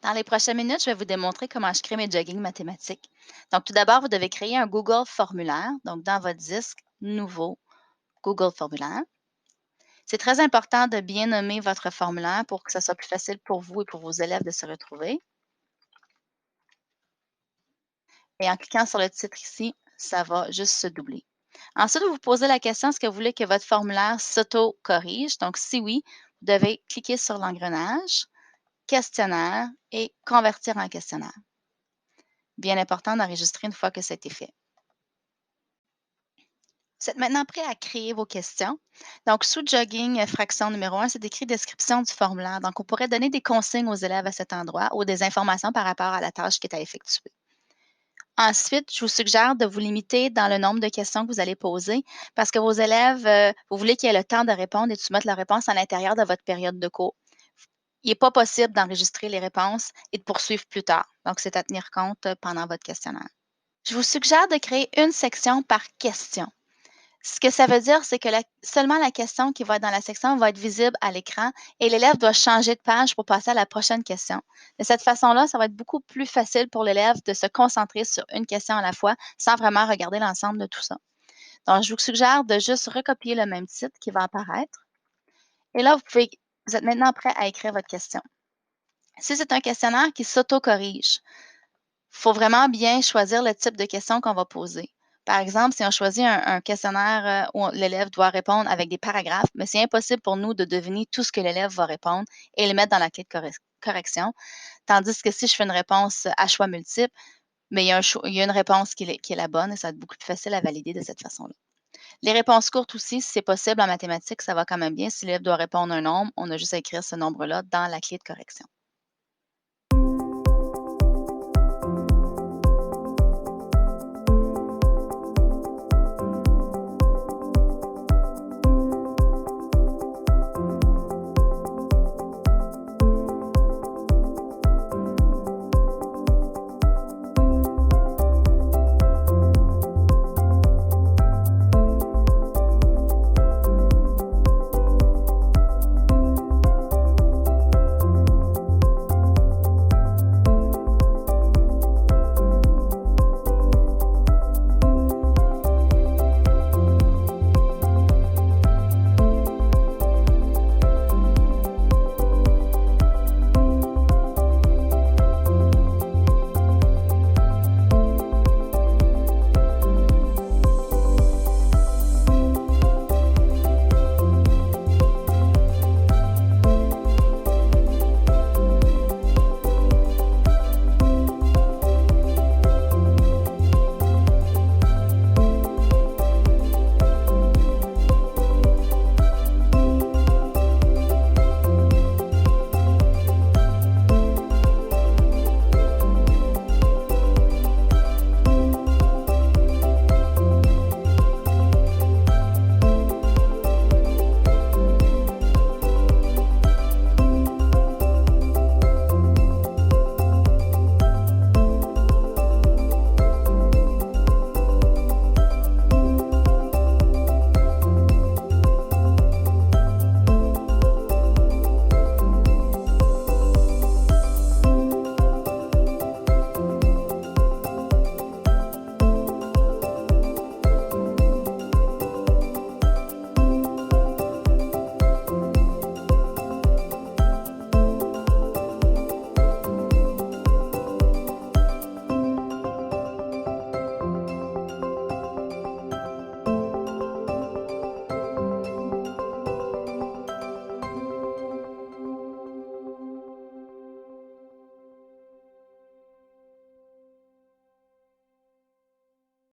Dans les prochaines minutes, je vais vous démontrer comment je crée mes joggings mathématiques. Donc, tout d'abord, vous devez créer un Google formulaire. Donc, dans votre disque, nouveau Google formulaire. C'est très important de bien nommer votre formulaire pour que ça soit plus facile pour vous et pour vos élèves de se retrouver. Et en cliquant sur le titre ici, ça va juste se doubler. Ensuite, vous vous posez la question, est-ce que vous voulez que votre formulaire s'auto-corrige? Donc, si oui, vous devez cliquer sur l'engrenage, questionnaire et convertir en questionnaire. Bien important d'enregistrer une fois que ça a été fait. Vous êtes maintenant prêt à créer vos questions. Donc, sous jogging, fraction numéro 1, c'est écrit description du formulaire. Donc, on pourrait donner des consignes aux élèves à cet endroit ou des informations par rapport à la tâche qui est à effectuer. Ensuite, je vous suggère de vous limiter dans le nombre de questions que vous allez poser parce que vos élèves, vous voulez qu'ils aient le temps de répondre et de soumettre leur réponse à l'intérieur de votre période de cours. Il n'est pas possible d'enregistrer les réponses et de poursuivre plus tard. Donc, c'est à tenir compte pendant votre questionnaire. Je vous suggère de créer une section par question. Ce que ça veut dire, c'est que seulement la question qui va être dans la section va être visible à l'écran et l'élève doit changer de page pour passer à la prochaine question. De cette façon-là, ça va être beaucoup plus facile pour l'élève de se concentrer sur une question à la fois sans vraiment regarder l'ensemble de tout ça. Donc, je vous suggère de juste recopier le même titre qui va apparaître. Et là, vous êtes maintenant prêt à écrire votre question. Si c'est un questionnaire qui s'auto-corrige, il faut vraiment bien choisir le type de question qu'on va poser. Par exemple, si on choisit un questionnaire où l'élève doit répondre avec des paragraphes, mais c'est impossible pour nous de deviner tout ce que l'élève va répondre et le mettre dans la clé de correction. Tandis que si je fais une réponse à choix multiple, mais il y a une réponse qui est la bonne et ça va être beaucoup plus facile à valider de cette façon-là. Les réponses courtes aussi, si c'est possible en mathématiques, ça va quand même bien. Si l'élève doit répondre un nombre, on a juste à écrire ce nombre-là dans la clé de correction.